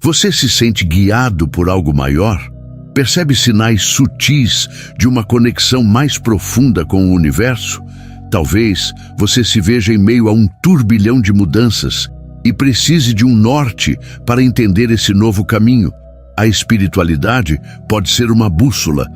Você se sente guiado por algo maior? Percebe sinais sutis de uma conexão mais profunda com o universo? Talvez você se veja em meio a um turbilhão de mudanças e precise de um norte para entender esse novo caminho. A espiritualidade pode ser uma bússola,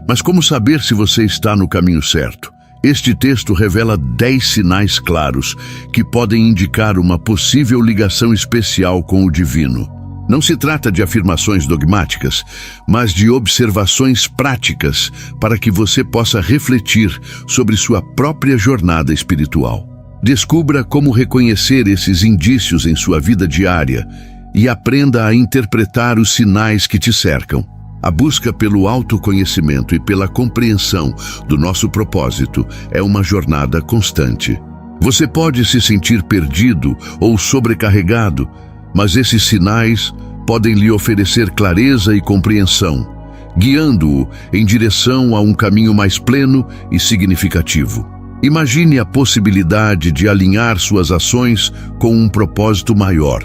mas como saber se você está no caminho certo? Este texto revela 10 sinais claros que podem indicar uma possível ligação especial com o divino. Não se trata de afirmações dogmáticas, mas de observações práticas para que você possa refletir sobre sua própria jornada espiritual. Descubra como reconhecer esses indícios em sua vida diária e aprenda a interpretar os sinais que te cercam. A busca pelo autoconhecimento e pela compreensão do nosso propósito é uma jornada constante. Você pode se sentir perdido ou sobrecarregado, mas esses sinais podem lhe oferecer clareza e compreensão, guiando-o em direção a um caminho mais pleno e significativo. Imagine a possibilidade de alinhar suas ações com um propósito maior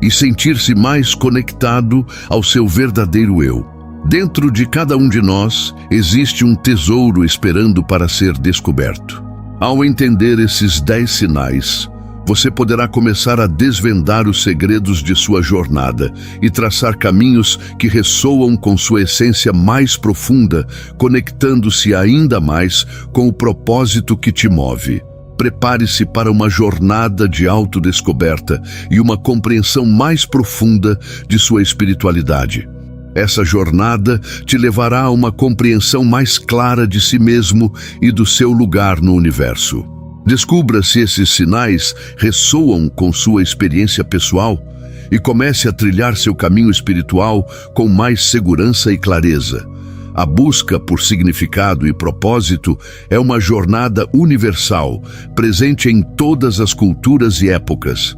e sentir-se mais conectado ao seu verdadeiro eu. Dentro de cada um de nós existe um tesouro esperando para ser descoberto. Ao entender esses 10 sinais, você poderá começar a desvendar os segredos de sua jornada e traçar caminhos que ressoam com sua essência mais profunda, conectando-se ainda mais com o propósito que te move. Prepare-se para uma jornada de autodescoberta e uma compreensão mais profunda de sua espiritualidade. Essa jornada te levará a uma compreensão mais clara de si mesmo e do seu lugar no universo. Descubra se esses sinais ressoam com sua experiência pessoal e comece a trilhar seu caminho espiritual com mais segurança e clareza. A busca por significado e propósito é uma jornada universal, presente em todas as culturas e épocas.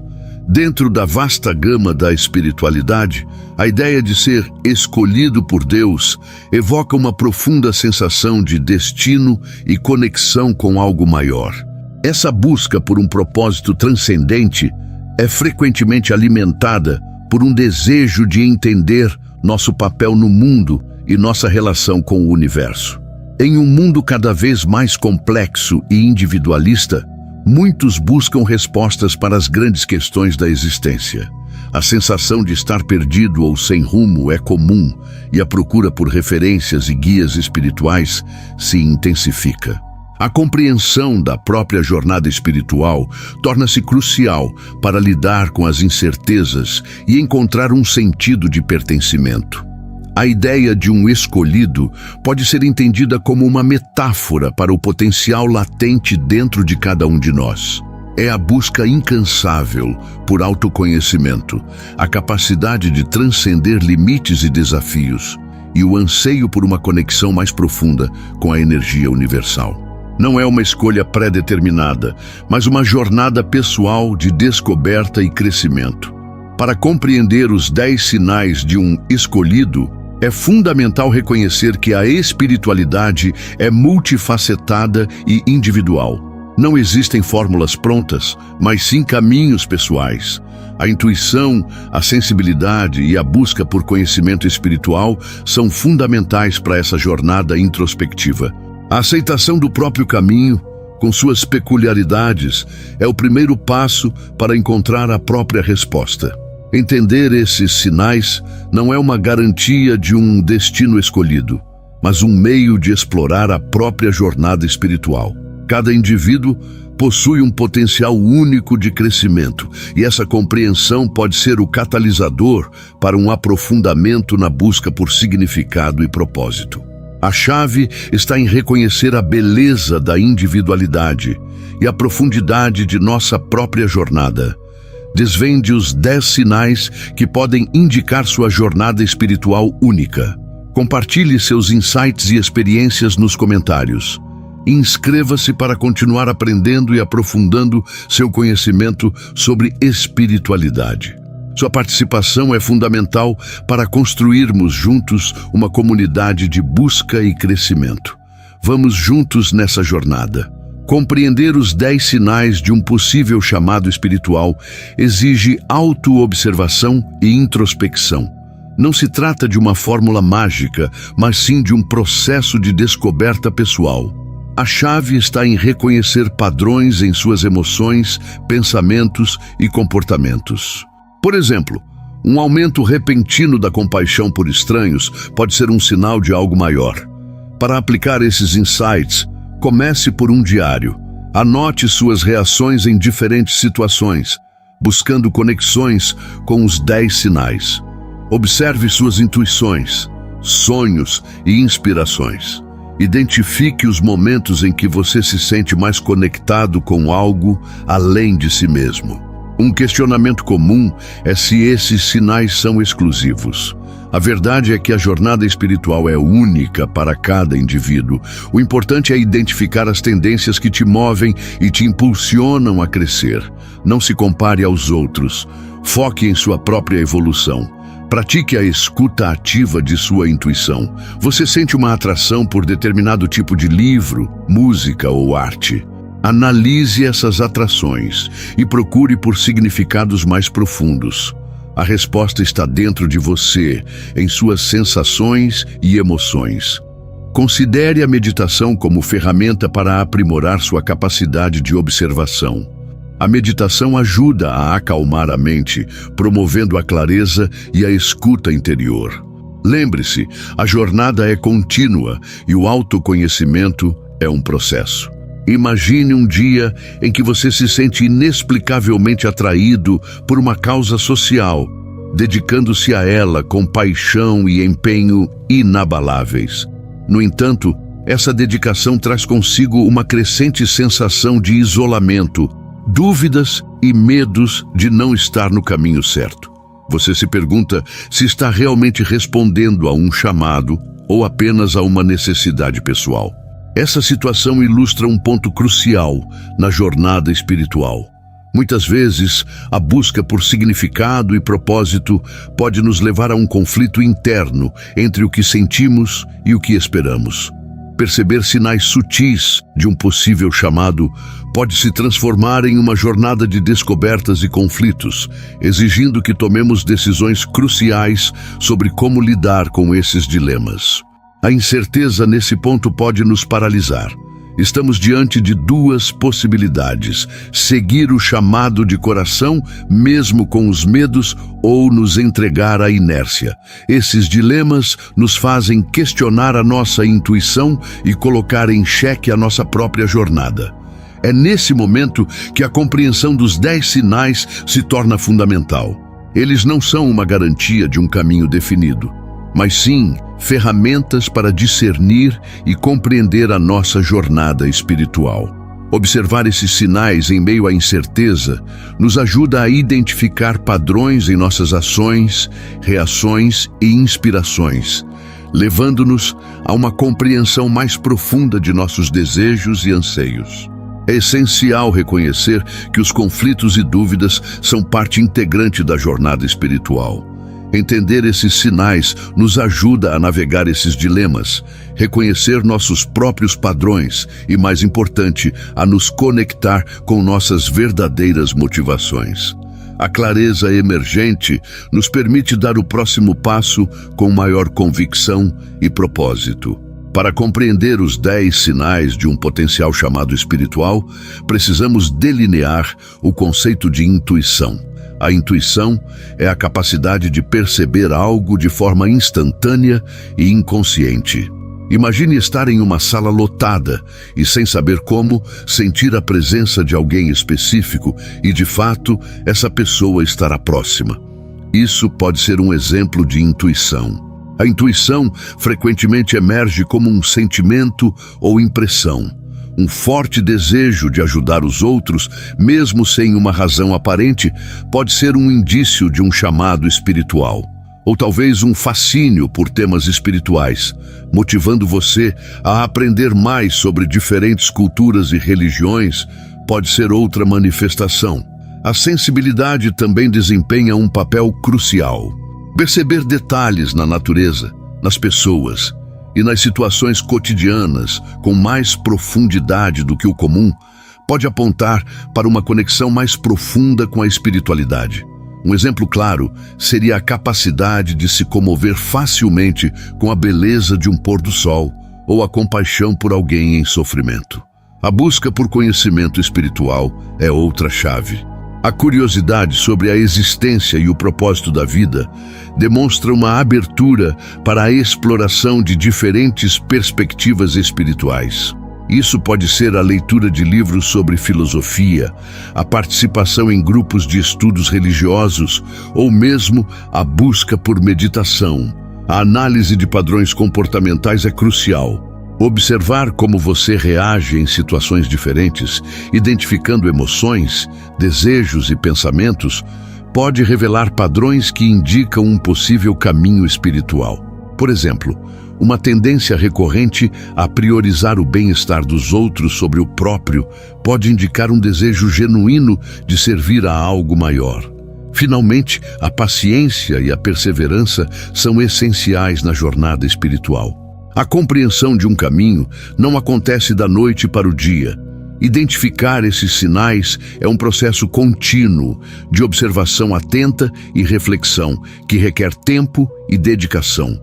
Dentro da vasta gama da espiritualidade, a ideia de ser escolhido por Deus evoca uma profunda sensação de destino e conexão com algo maior. Essa busca por um propósito transcendente é frequentemente alimentada por um desejo de entender nosso papel no mundo e nossa relação com o universo. Em um mundo cada vez mais complexo e individualista, muitos buscam respostas para as grandes questões da existência. A sensação de estar perdido ou sem rumo é comum e a procura por referências e guias espirituais se intensifica. A compreensão da própria jornada espiritual torna-se crucial para lidar com as incertezas e encontrar um sentido de pertencimento. A ideia de um escolhido pode ser entendida como uma metáfora para o potencial latente dentro de cada um de nós. É a busca incansável por autoconhecimento, a capacidade de transcender limites e desafios, e o anseio por uma conexão mais profunda com a energia universal. Não é uma escolha pré-determinada, mas uma jornada pessoal de descoberta e crescimento. Para compreender os 10 sinais de um escolhido, é fundamental reconhecer que a espiritualidade é multifacetada e individual. Não existem fórmulas prontas, mas sim caminhos pessoais. A intuição, a sensibilidade e a busca por conhecimento espiritual são fundamentais para essa jornada introspectiva. A aceitação do próprio caminho, com suas peculiaridades, é o primeiro passo para encontrar a própria resposta. Entender esses sinais não é uma garantia de um destino escolhido, mas um meio de explorar a própria jornada espiritual. Cada indivíduo possui um potencial único de crescimento, e essa compreensão pode ser o catalisador para um aprofundamento na busca por significado e propósito. A chave está em reconhecer a beleza da individualidade e a profundidade de nossa própria jornada. Desvende os 10 sinais que podem indicar sua jornada espiritual única. Compartilhe seus insights e experiências nos comentários. Inscreva-se para continuar aprendendo e aprofundando seu conhecimento sobre espiritualidade. Sua participação é fundamental para construirmos juntos uma comunidade de busca e crescimento. Vamos juntos nessa jornada. Compreender os 10 sinais de um possível chamado espiritual exige autoobservação e introspecção. Não se trata de uma fórmula mágica, mas sim de um processo de descoberta pessoal. A chave está em reconhecer padrões em suas emoções, pensamentos e comportamentos. Por exemplo, um aumento repentino da compaixão por estranhos pode ser um sinal de algo maior. Para aplicar esses insights, comece por um diário. Anote suas reações em diferentes situações, buscando conexões com os 10 sinais. Observe suas intuições, sonhos e inspirações. Identifique os momentos em que você se sente mais conectado com algo além de si mesmo. Um questionamento comum é se esses sinais são exclusivos. A verdade é que a jornada espiritual é única para cada indivíduo. O importante é identificar as tendências que te movem e te impulsionam a crescer. Não se compare aos outros. Foque em sua própria evolução. Pratique a escuta ativa de sua intuição. Você sente uma atração por determinado tipo de livro, música ou arte? Analise essas atrações e procure por significados mais profundos. A resposta está dentro de você, em suas sensações e emoções. Considere a meditação como ferramenta para aprimorar sua capacidade de observação. A meditação ajuda a acalmar a mente, promovendo a clareza e a escuta interior. Lembre-se, a jornada é contínua e o autoconhecimento é um processo. Imagine um dia em que você se sente inexplicavelmente atraído por uma causa social, dedicando-se a ela com paixão e empenho inabaláveis. No entanto, essa dedicação traz consigo uma crescente sensação de isolamento, dúvidas e medos de não estar no caminho certo. Você se pergunta se está realmente respondendo a um chamado ou apenas a uma necessidade pessoal. Essa situação ilustra um ponto crucial na jornada espiritual. Muitas vezes, a busca por significado e propósito pode nos levar a um conflito interno entre o que sentimos e o que esperamos. Perceber sinais sutis de um possível chamado pode se transformar em uma jornada de descobertas e conflitos, exigindo que tomemos decisões cruciais sobre como lidar com esses dilemas. A incerteza nesse ponto pode nos paralisar. Estamos diante de duas possibilidades: seguir o chamado de coração, mesmo com os medos, ou nos entregar à inércia. Esses dilemas nos fazem questionar a nossa intuição e colocar em xeque a nossa própria jornada. É nesse momento que a compreensão dos 10 sinais se torna fundamental. Eles não são uma garantia de um caminho definido, mas sim ferramentas para discernir e compreender a nossa jornada espiritual. Observar esses sinais em meio à incerteza nos ajuda a identificar padrões em nossas ações, reações e inspirações, levando-nos a uma compreensão mais profunda de nossos desejos e anseios. É essencial reconhecer que os conflitos e dúvidas são parte integrante da jornada espiritual. Entender esses sinais nos ajuda a navegar esses dilemas, reconhecer nossos próprios padrões e, mais importante, a nos conectar com nossas verdadeiras motivações. A clareza emergente nos permite dar o próximo passo com maior convicção e propósito. Para compreender os 10 sinais de um potencial chamado espiritual, precisamos delinear o conceito de intuição. A intuição é a capacidade de perceber algo de forma instantânea e inconsciente. Imagine estar em uma sala lotada e, sem saber como, sentir a presença de alguém específico e, de fato, essa pessoa estará próxima. Isso pode ser um exemplo de intuição. A intuição frequentemente emerge como um sentimento ou impressão. Um forte desejo de ajudar os outros, mesmo sem uma razão aparente, pode ser um indício de um chamado espiritual. Ou talvez um fascínio por temas espirituais, motivando você a aprender mais sobre diferentes culturas e religiões, pode ser outra manifestação. A sensibilidade também desempenha um papel crucial. Perceber detalhes na natureza, nas pessoas e nas situações cotidianas, com mais profundidade do que o comum, pode apontar para uma conexão mais profunda com a espiritualidade. Um exemplo claro seria a capacidade de se comover facilmente com a beleza de um pôr do sol ou a compaixão por alguém em sofrimento. A busca por conhecimento espiritual é outra chave. A curiosidade sobre a existência e o propósito da vida demonstra uma abertura para a exploração de diferentes perspectivas espirituais. Isso pode ser a leitura de livros sobre filosofia, a participação em grupos de estudos religiosos ou mesmo a busca por meditação. A análise de padrões comportamentais é crucial. Observar como você reage em situações diferentes, identificando emoções, desejos e pensamentos, pode revelar padrões que indicam um possível caminho espiritual. Por exemplo, uma tendência recorrente a priorizar o bem-estar dos outros sobre o próprio pode indicar um desejo genuíno de servir a algo maior. Finalmente, a paciência e a perseverança são essenciais na jornada espiritual. A compreensão de um caminho não acontece da noite para o dia. Identificar esses sinais é um processo contínuo de observação atenta e reflexão que requer tempo e dedicação.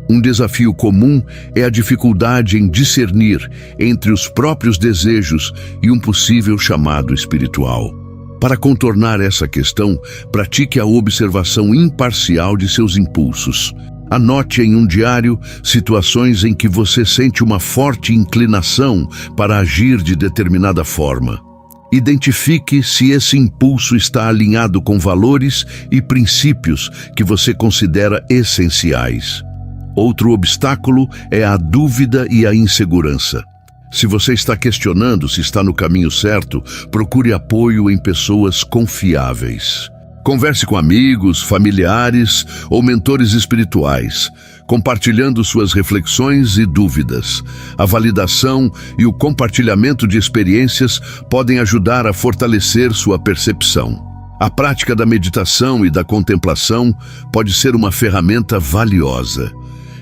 Um desafio comum é a dificuldade em discernir entre os próprios desejos e um possível chamado espiritual. Para contornar essa questão, pratique a observação imparcial de seus impulsos. Anote em um diário situações em que você sente uma forte inclinação para agir de determinada forma. Identifique se esse impulso está alinhado com valores e princípios que você considera essenciais. Outro obstáculo é a dúvida e a insegurança. Se você está questionando se está no caminho certo, procure apoio em pessoas confiáveis. Converse com amigos, familiares ou mentores espirituais, compartilhando suas reflexões e dúvidas. A validação e o compartilhamento de experiências podem ajudar a fortalecer sua percepção. A prática da meditação e da contemplação pode ser uma ferramenta valiosa.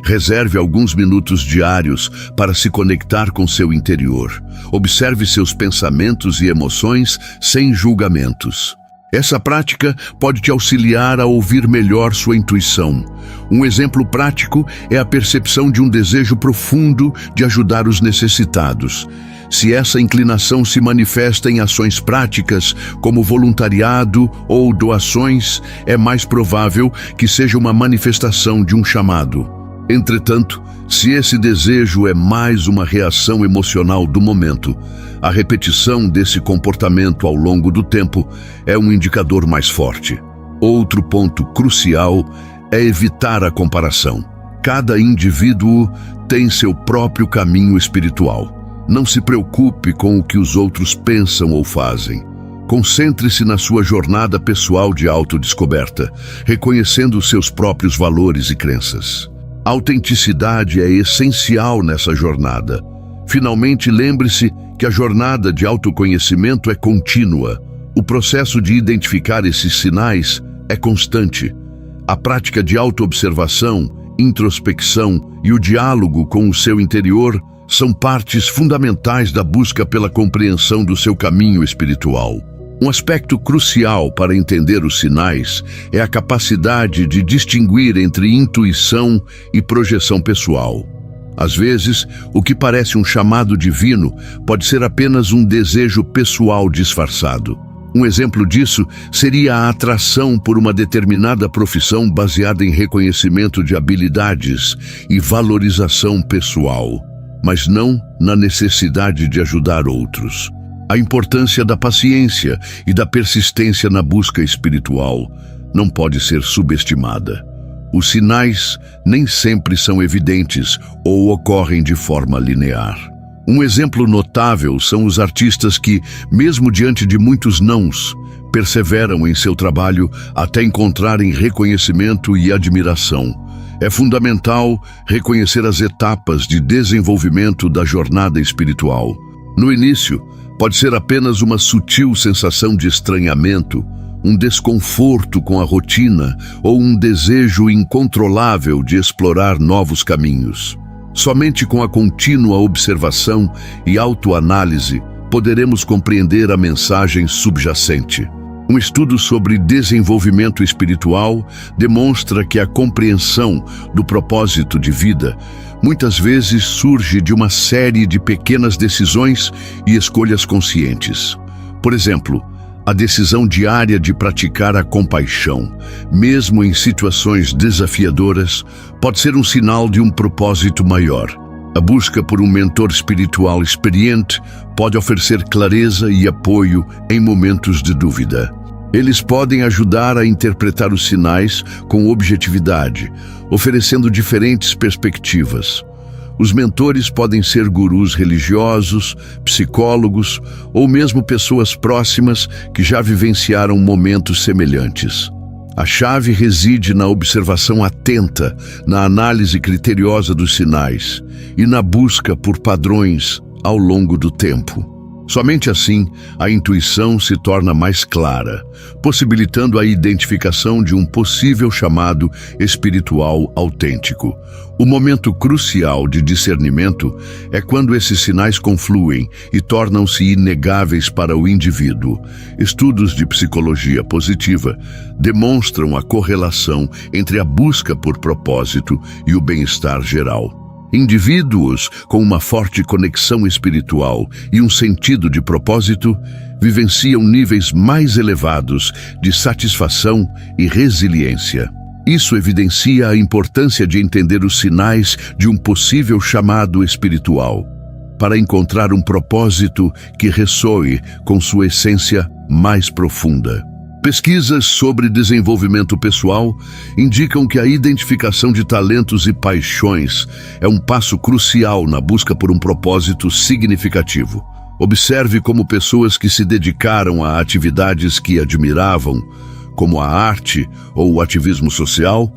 Reserve alguns minutos diários para se conectar com seu interior. Observe seus pensamentos e emoções sem julgamentos. Essa prática pode te auxiliar a ouvir melhor sua intuição. Um exemplo prático é a percepção de um desejo profundo de ajudar os necessitados. Se essa inclinação se manifesta em ações práticas, como voluntariado ou doações, é mais provável que seja uma manifestação de um chamado. Entretanto, se esse desejo é mais uma reação emocional do momento, a repetição desse comportamento ao longo do tempo é um indicador mais forte. Outro ponto crucial é evitar a comparação. Cada indivíduo tem seu próprio caminho espiritual. Não se preocupe com o que os outros pensam ou fazem. Concentre-se na sua jornada pessoal de autodescoberta, reconhecendo seus próprios valores e crenças. A autenticidade é essencial nessa jornada. Finalmente, lembre-se que a jornada de autoconhecimento é contínua. O processo de identificar esses sinais é constante. A prática de autoobservação, introspecção e o diálogo com o seu interior são partes fundamentais da busca pela compreensão do seu caminho espiritual. Um aspecto crucial para entender os sinais é a capacidade de distinguir entre intuição e projeção pessoal. Às vezes, o que parece um chamado divino pode ser apenas um desejo pessoal disfarçado. Um exemplo disso seria a atração por uma determinada profissão baseada em reconhecimento de habilidades e valorização pessoal, mas não na necessidade de ajudar outros. A importância da paciência e da persistência na busca espiritual não pode ser subestimada. Os sinais nem sempre são evidentes ou ocorrem de forma linear. Um exemplo notável são os artistas que, mesmo diante de muitos nãos, perseveram em seu trabalho até encontrarem reconhecimento e admiração. É fundamental reconhecer as etapas de desenvolvimento da jornada espiritual. No início, pode ser apenas uma sutil sensação de estranhamento, um desconforto com a rotina ou um desejo incontrolável de explorar novos caminhos. Somente com a contínua observação e autoanálise poderemos compreender a mensagem subjacente. Um estudo sobre desenvolvimento espiritual demonstra que a compreensão do propósito de vida muitas vezes surge de uma série de pequenas decisões e escolhas conscientes. Por exemplo, a decisão diária de praticar a compaixão, mesmo em situações desafiadoras, pode ser um sinal de um propósito maior. A busca por um mentor espiritual experiente pode oferecer clareza e apoio em momentos de dúvida. Eles podem ajudar a interpretar os sinais com objetividade, oferecendo diferentes perspectivas. Os mentores podem ser gurus religiosos, psicólogos ou mesmo pessoas próximas que já vivenciaram momentos semelhantes. A chave reside na observação atenta, na análise criteriosa dos sinais e na busca por padrões ao longo do tempo. Somente assim, a intuição se torna mais clara, possibilitando a identificação de um possível chamado espiritual autêntico. O momento crucial de discernimento é quando esses sinais confluem e tornam-se inegáveis para o indivíduo. Estudos de psicologia positiva demonstram a correlação entre a busca por propósito e o bem-estar geral. Indivíduos com uma forte conexão espiritual e um sentido de propósito vivenciam níveis mais elevados de satisfação e resiliência. Isso evidencia a importância de entender os sinais de um possível chamado espiritual, para encontrar um propósito que ressoe com sua essência mais profunda. Pesquisas sobre desenvolvimento pessoal indicam que a identificação de talentos e paixões é um passo crucial na busca por um propósito significativo. Observe como pessoas que se dedicaram a atividades que admiravam, como a arte ou o ativismo social,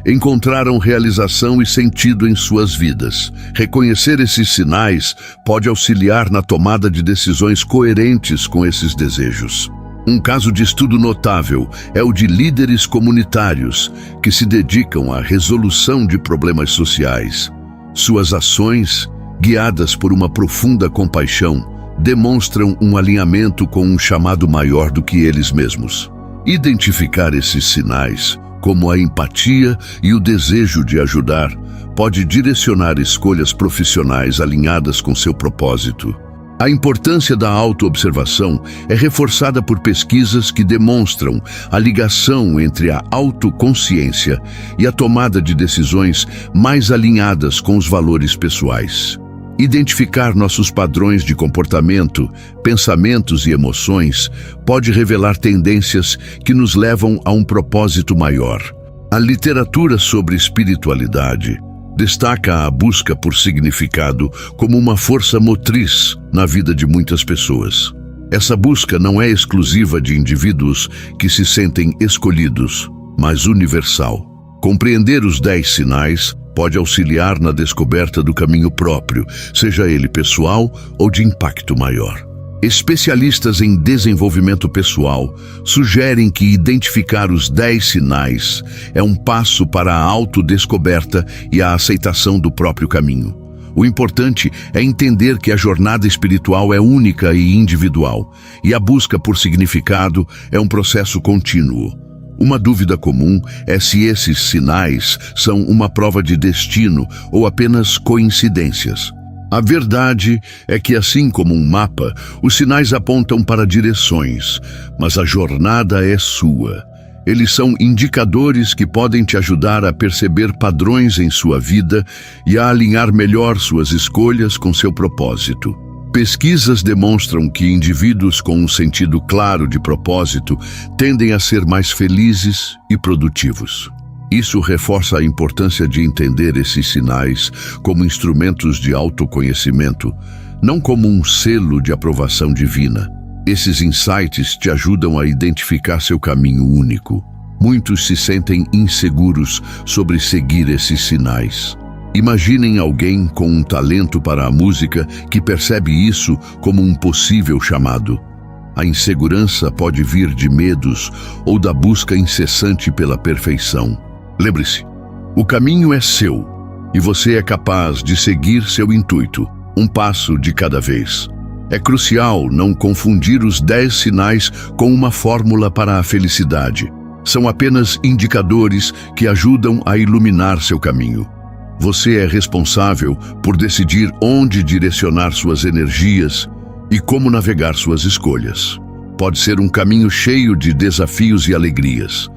encontraram realização e sentido em suas vidas. Reconhecer esses sinais pode auxiliar na tomada de decisões coerentes com esses desejos. Um caso de estudo notável é o de líderes comunitários que se dedicam à resolução de problemas sociais. Suas ações, guiadas por uma profunda compaixão, demonstram um alinhamento com um chamado maior do que eles mesmos. Identificar esses sinais, como a empatia e o desejo de ajudar, pode direcionar escolhas profissionais alinhadas com seu propósito. A importância da autoobservação é reforçada por pesquisas que demonstram a ligação entre a autoconsciência e a tomada de decisões mais alinhadas com os valores pessoais. Identificar nossos padrões de comportamento, pensamentos e emoções pode revelar tendências que nos levam a um propósito maior. A literatura sobre espiritualidade destaca a busca por significado como uma força motriz na vida de muitas pessoas. Essa busca não é exclusiva de indivíduos que se sentem escolhidos, mas universal. Compreender os 10 sinais pode auxiliar na descoberta do caminho próprio, seja ele pessoal ou de impacto maior. Especialistas em desenvolvimento pessoal sugerem que identificar os 10 sinais é um passo para a autodescoberta e a aceitação do próprio caminho. O importante é entender que a jornada espiritual é única e individual, e a busca por significado é um processo contínuo. Uma dúvida comum é se esses sinais são uma prova de destino ou apenas coincidências. A verdade é que, assim como um mapa, os sinais apontam para direções, mas a jornada é sua. Eles são indicadores que podem te ajudar a perceber padrões em sua vida e a alinhar melhor suas escolhas com seu propósito. Pesquisas demonstram que indivíduos com um sentido claro de propósito tendem a ser mais felizes e produtivos. Isso reforça a importância de entender esses sinais como instrumentos de autoconhecimento, não como um selo de aprovação divina. Esses insights te ajudam a identificar seu caminho único. Muitos se sentem inseguros sobre seguir esses sinais. Imaginem alguém com um talento para a música que percebe isso como um possível chamado. A insegurança pode vir de medos ou da busca incessante pela perfeição. Lembre-se, o caminho é seu, e você é capaz de seguir seu intuito, um passo de cada vez. É crucial não confundir os 10 sinais com uma fórmula para a felicidade. São apenas indicadores que ajudam a iluminar seu caminho. Você é responsável por decidir onde direcionar suas energias e como navegar suas escolhas. Pode ser um caminho cheio de desafios e alegrias,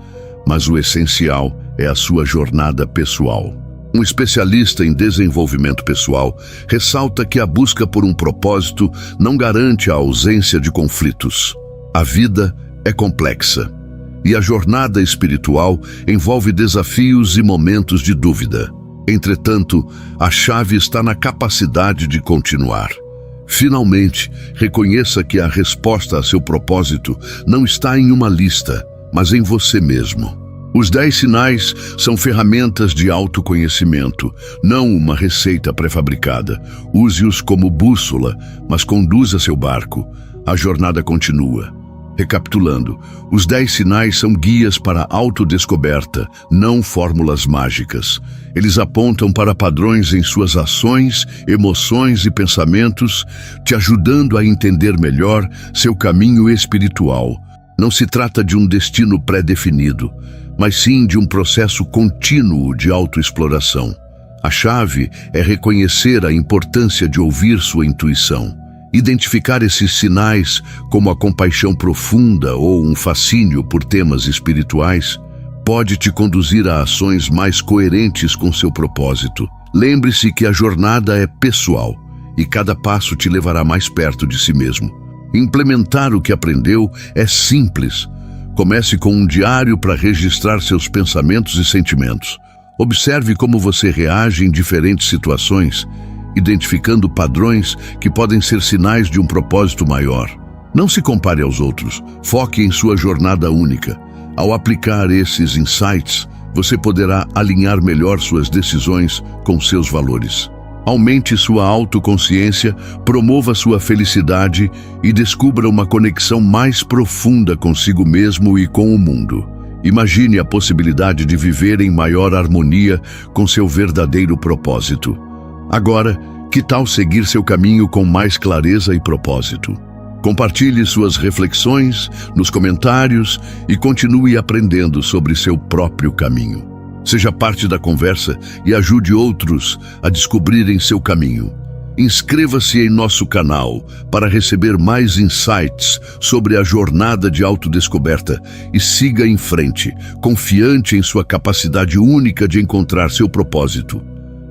mas o essencial é a sua jornada pessoal. Um especialista em desenvolvimento pessoal ressalta que a busca por um propósito não garante a ausência de conflitos. A vida é complexa, e a jornada espiritual envolve desafios e momentos de dúvida. Entretanto, a chave está na capacidade de continuar. Finalmente, reconheça que a resposta a seu propósito não está em uma lista, mas em você mesmo. Os 10 sinais são ferramentas de autoconhecimento, não uma receita pré-fabricada. Use-os como bússola, mas conduza seu barco. A jornada continua. Recapitulando, os 10 sinais são guias para a autodescoberta, não fórmulas mágicas. Eles apontam para padrões em suas ações, emoções e pensamentos, te ajudando a entender melhor seu caminho espiritual. Não se trata de um destino pré-definido, mas sim de um processo contínuo de autoexploração. A chave é reconhecer a importância de ouvir sua intuição. Identificar esses sinais, como a compaixão profunda ou um fascínio por temas espirituais, pode te conduzir a ações mais coerentes com seu propósito. Lembre-se que a jornada é pessoal e cada passo te levará mais perto de si mesmo. Implementar o que aprendeu é simples. Comece com um diário para registrar seus pensamentos e sentimentos. Observe como você reage em diferentes situações, identificando padrões que podem ser sinais de um propósito maior. Não se compare aos outros, foque em sua jornada única. Ao aplicar esses insights, você poderá alinhar melhor suas decisões com seus valores. Aumente sua autoconsciência, promova sua felicidade e descubra uma conexão mais profunda consigo mesmo e com o mundo. Imagine a possibilidade de viver em maior harmonia com seu verdadeiro propósito. Agora, que tal seguir seu caminho com mais clareza e propósito? Compartilhe suas reflexões nos comentários e continue aprendendo sobre seu próprio caminho. Seja parte da conversa e ajude outros a descobrirem seu caminho. Inscreva-se em nosso canal para receber mais insights sobre a jornada de autodescoberta e siga em frente, confiante em sua capacidade única de encontrar seu propósito.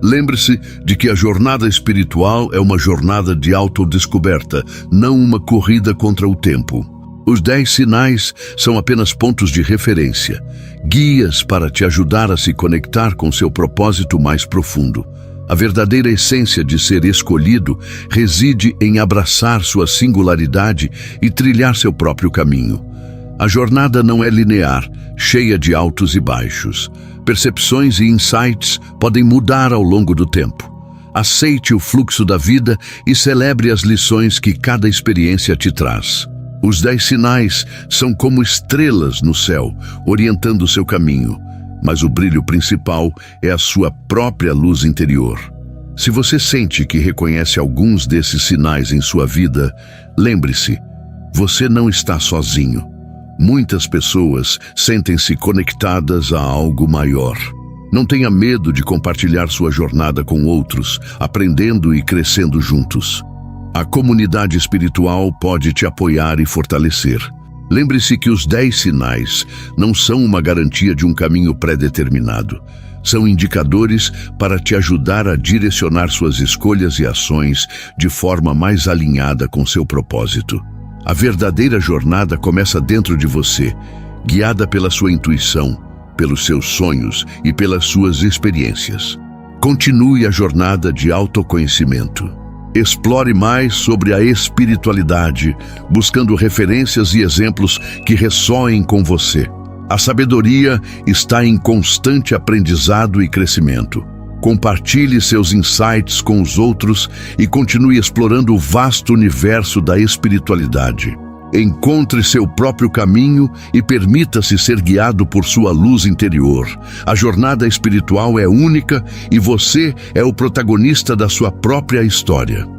Lembre-se de que a jornada espiritual é uma jornada de autodescoberta, não uma corrida contra o tempo. Os 10 sinais são apenas pontos de referência, guias para te ajudar a se conectar com seu propósito mais profundo. A verdadeira essência de ser escolhido reside em abraçar sua singularidade e trilhar seu próprio caminho. A jornada não é linear, cheia de altos e baixos. Percepções e insights podem mudar ao longo do tempo. Aceite o fluxo da vida e celebre as lições que cada experiência te traz. Os 10 sinais são como estrelas no céu, orientando seu caminho, mas o brilho principal é a sua própria luz interior. Se você sente que reconhece alguns desses sinais em sua vida, lembre-se, você não está sozinho. Muitas pessoas sentem-se conectadas a algo maior. Não tenha medo de compartilhar sua jornada com outros, aprendendo e crescendo juntos. A comunidade espiritual pode te apoiar e fortalecer. Lembre-se que os 10 sinais não são uma garantia de um caminho pré-determinado. São indicadores para te ajudar a direcionar suas escolhas e ações de forma mais alinhada com seu propósito. A verdadeira jornada começa dentro de você, guiada pela sua intuição, pelos seus sonhos e pelas suas experiências. Continue a jornada de autoconhecimento. Explore mais sobre a espiritualidade, buscando referências e exemplos que ressoem com você. A sabedoria está em constante aprendizado e crescimento. Compartilhe seus insights com os outros e continue explorando o vasto universo da espiritualidade. Encontre seu próprio caminho e permita-se ser guiado por sua luz interior. A jornada espiritual é única e você é o protagonista da sua própria história.